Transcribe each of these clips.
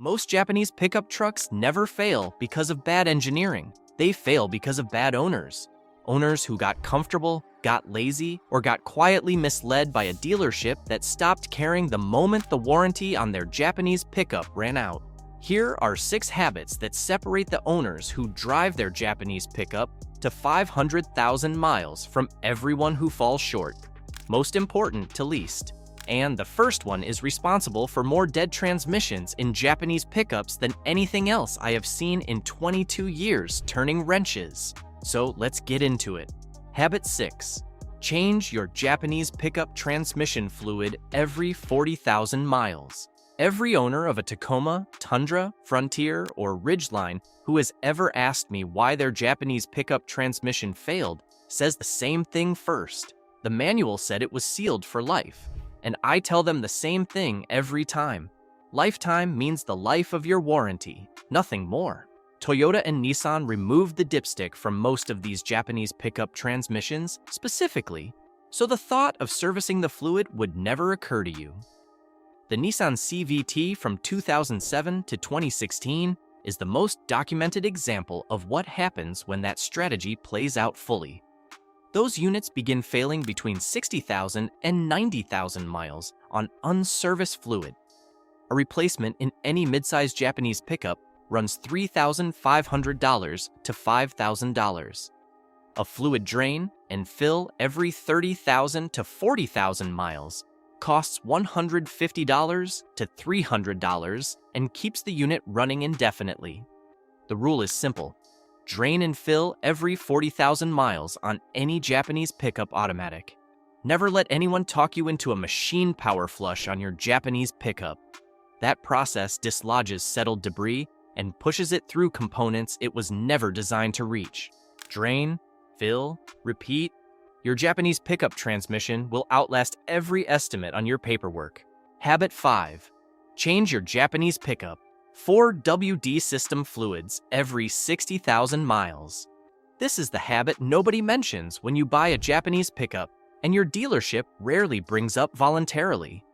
Most Japanese pickup trucks never fail because of bad engineering. They fail because of bad owners. Owners who got comfortable, got lazy, or got quietly misled by a dealership that stopped caring the moment the warranty on their Japanese pickup ran out. Here are 6 habits that separate the owners who drive their Japanese pickup to 500,000 miles from everyone who falls short. Most important to least. And the first one is responsible for more dead transmissions in Japanese pickups than anything else I have seen in 22 years turning wrenches. So let's get into it. Habit 6. Change your Japanese pickup transmission fluid every 40,000 miles. Every owner of a Tacoma, Tundra, Frontier, or Ridgeline who has ever asked me why their Japanese pickup transmission failed says the same thing first. The manual said it was sealed for life. And I tell them the same thing every time. Lifetime means the life of your warranty, nothing more. Toyota and Nissan removed the dipstick from most of these Japanese pickup transmissions specifically, so the thought of servicing the fluid would never occur to you. The Nissan CVT from 2007 to 2016 is the most documented example of what happens when that strategy plays out fully. Those units begin failing between 60,000 and 90,000 miles on unserviced fluid. A replacement in any midsize Japanese pickup runs $3,500 to $5,000. A fluid drain and fill every 30,000 to 40,000 miles costs $150 to $300 and keeps the unit running indefinitely. The rule is simple. Drain and fill every 40,000 miles on any Japanese pickup automatic. Never let anyone talk you into a machine power flush on your Japanese pickup. That process dislodges settled debris and pushes it through components it was never designed to reach. Drain, fill, repeat. Your Japanese pickup transmission will outlast every estimate on your paperwork. Habit 5. Change your Japanese pickup 4 WD system fluids every 60,000 miles. This is the habit nobody mentions when you buy a Japanese pickup, and your dealership rarely brings up voluntarily.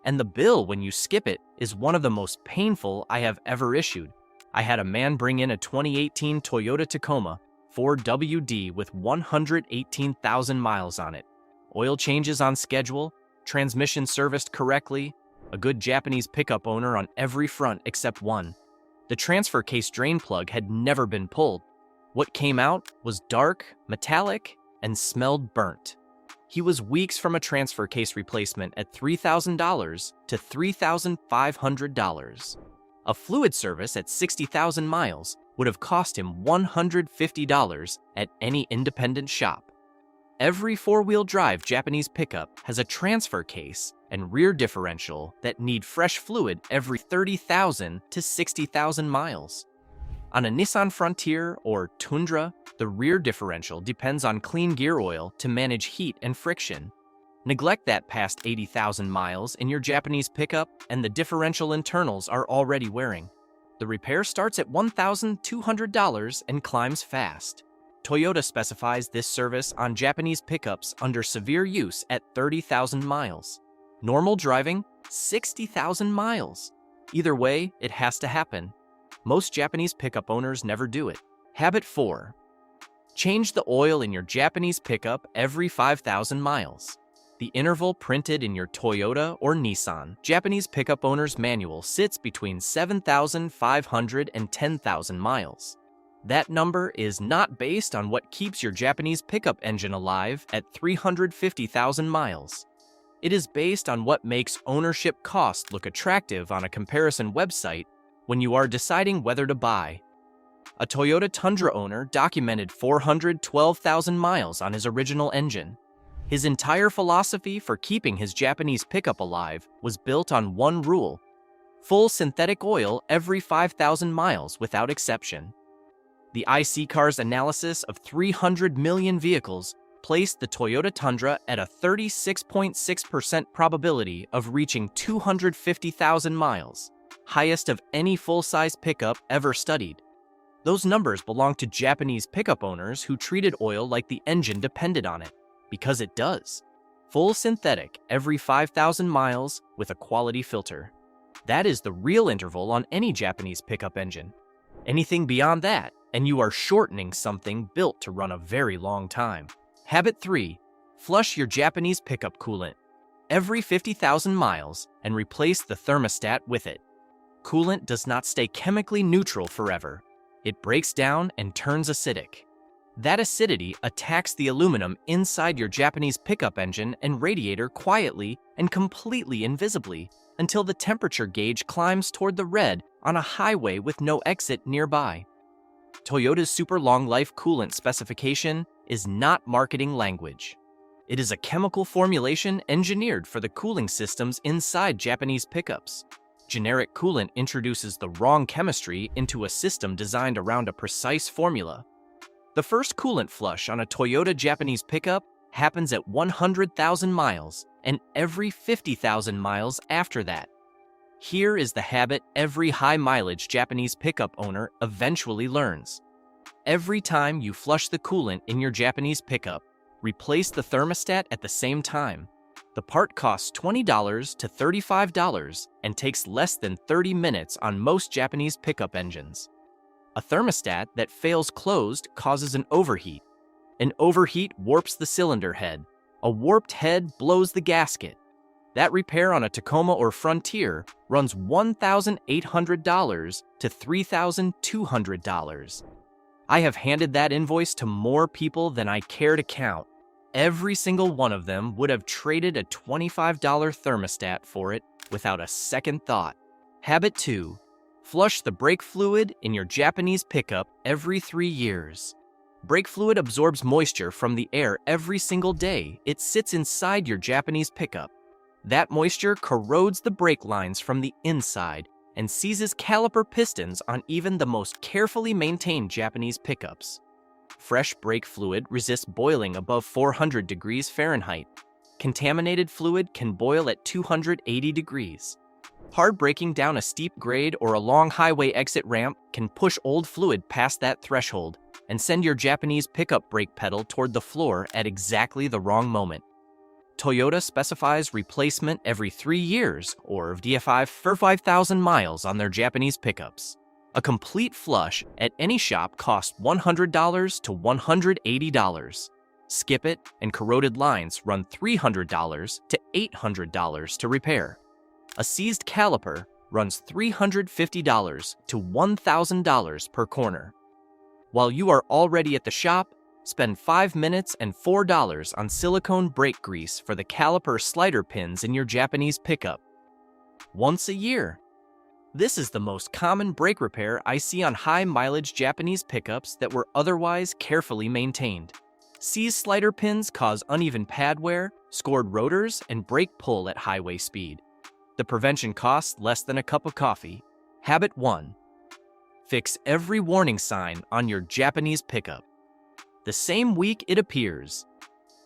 And the bill when you skip it is one of the most painful I have ever issued. I had a man bring in a 2018 Toyota Tacoma 4 WD with 118,000 miles on it. Oil changes on schedule, transmission serviced correctly, a good Japanese pickup owner on every front except one. The transfer case drain plug had never been pulled. What came out was dark, metallic, and smelled burnt. He was weeks from a transfer case replacement at $3,000 to $3,500. A fluid service at 60,000 miles would have cost him $150 at any independent shop. Every four-wheel drive Japanese pickup has a transfer case and rear differential that need fresh fluid every 30,000 to 60,000 miles. On a Nissan Frontier or Tundra, the rear differential depends on clean gear oil to manage heat and friction. Neglect that past 80,000 miles in your Japanese pickup and the differential internals are already wearing. The repair starts at $1,200 and climbs fast. Toyota specifies this service on Japanese pickups under severe use at 30,000 miles. Normal driving, 60,000 miles. Either way, it has to happen. Most Japanese pickup owners never do it. Habit 4. Change the oil in your Japanese pickup every 5,000 miles. The interval printed in your Toyota or Nissan Japanese pickup owner's manual sits between 7,500 and 10,000 miles. That number is not based on what keeps your Japanese pickup engine alive at 350,000 miles. It is based on what makes ownership cost look attractive on a comparison website when you are deciding whether to buy. A Toyota Tundra owner documented 412,000 miles on his original engine. His entire philosophy for keeping his Japanese pickup alive was built on one rule: full synthetic oil every 5,000 miles without exception. The IC Cars analysis of 300 million vehicles placed the Toyota Tundra at a 36.6% probability of reaching 250,000 miles, highest of any full-size pickup ever studied. Those numbers belong to Japanese pickup owners who treated oil like the engine depended on it, because it does. Full synthetic every 5,000 miles with a quality filter. That is the real interval on any Japanese pickup engine. Anything beyond that, and you are shortening something built to run a very long time. Habit 3. Flush your Japanese pickup coolant every 50,000 miles and replace the thermostat with it. Coolant does not stay chemically neutral forever. It breaks down and turns acidic. That acidity attacks the aluminum inside your Japanese pickup engine and radiator quietly and completely invisibly until the temperature gauge climbs toward the red on a highway with no exit nearby. Toyota's super long life coolant specification is not marketing language. It is a chemical formulation engineered for the cooling systems inside Japanese pickups. Generic coolant introduces the wrong chemistry into a system designed around a precise formula. The first coolant flush on a Toyota Japanese pickup happens at 100,000 miles and every 50,000 miles after that. Here is the habit every high-mileage Japanese pickup owner eventually learns. Every time you flush the coolant in your Japanese pickup, replace the thermostat at the same time. The part costs $20 to $35 and takes less than 30 minutes on most Japanese pickup engines. A thermostat that fails closed causes an overheat. An overheat warps the cylinder head. A warped head blows the gasket. That repair on a Tacoma or Frontier runs $1,800 to $3,200. I have handed that invoice to more people than I care to count. Every single one of them would have traded a $25 thermostat for it without a second thought. Habit 2. Flush the brake fluid in your Japanese pickup every 3 years. Brake fluid absorbs moisture from the air every single day it sits inside your Japanese pickup. That moisture corrodes the brake lines from the inside and seizes caliper pistons on even the most carefully maintained Japanese pickups. Fresh brake fluid resists boiling above 400 degrees Fahrenheit. Contaminated fluid can boil at 280 degrees. Hard braking down a steep grade or a long highway exit ramp can push old fluid past that threshold and send your Japanese pickup brake pedal toward the floor at exactly the wrong moment. Toyota specifies replacement every 3 years or DFI for 5,000 miles on their Japanese pickups. A complete flush at any shop costs $100 to $180. Skip it, and corroded lines run $300 to $800 to repair. A seized caliper runs $350 to $1,000 per corner. While you are already at the shop, spend 5 minutes and $4 on silicone brake grease for the caliper slider pins in your Japanese pickup. Once a year. This is the most common brake repair I see on high-mileage Japanese pickups that were otherwise carefully maintained. Seized slider pins cause uneven pad wear, scored rotors, and brake pull at highway speed. The prevention costs less than a cup of coffee. Habit 1. Fix every warning sign on your Japanese pickup. The same week it appears.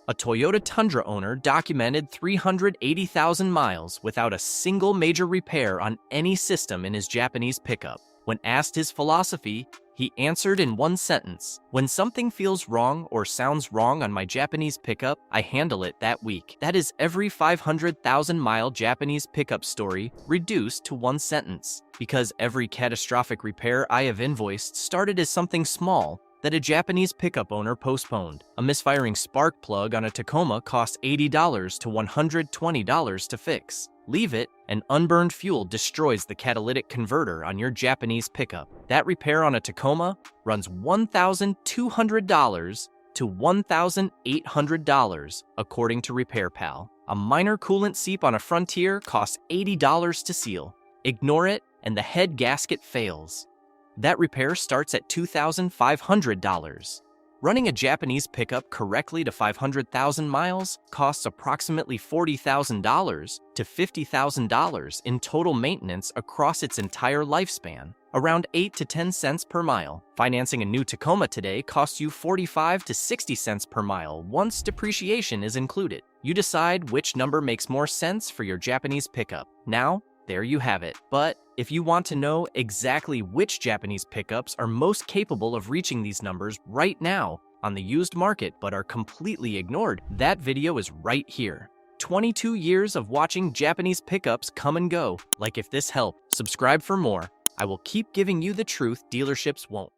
A Toyota Tundra owner documented 380,000 miles without a single major repair on any system in his Japanese pickup. When asked his philosophy, he answered in one sentence: "When something feels wrong or sounds wrong on my Japanese pickup, I handle it that week." That is every 500,000-mile Japanese pickup story reduced to one sentence, because every catastrophic repair I have invoiced started as something small that a Japanese pickup owner postponed. A misfiring spark plug on a Tacoma costs $80 to $120 to fix. Leave it, and unburned fuel destroys the catalytic converter on your Japanese pickup. That repair on a Tacoma runs $1,200 to $1,800, according to RepairPal. A minor coolant seep on a Frontier costs $80 to seal. Ignore it, and the head gasket fails. That repair starts at $2,500. Running a Japanese pickup correctly to 500,000 miles costs approximately $40,000 to $50,000 in total maintenance across its entire lifespan, around 8 to 10 cents per mile. Financing a new Tacoma today costs you 45 to 60 cents per mile once depreciation is included. You decide which number makes more sense for your Japanese pickup. Now, there you have it. But if you want to know exactly which Japanese pickups are most capable of reaching these numbers right now on the used market but are completely ignored, that video is right here. 22 years of watching Japanese pickups come and go. Like if this helped, subscribe for more. I will keep giving you the truth dealerships won't.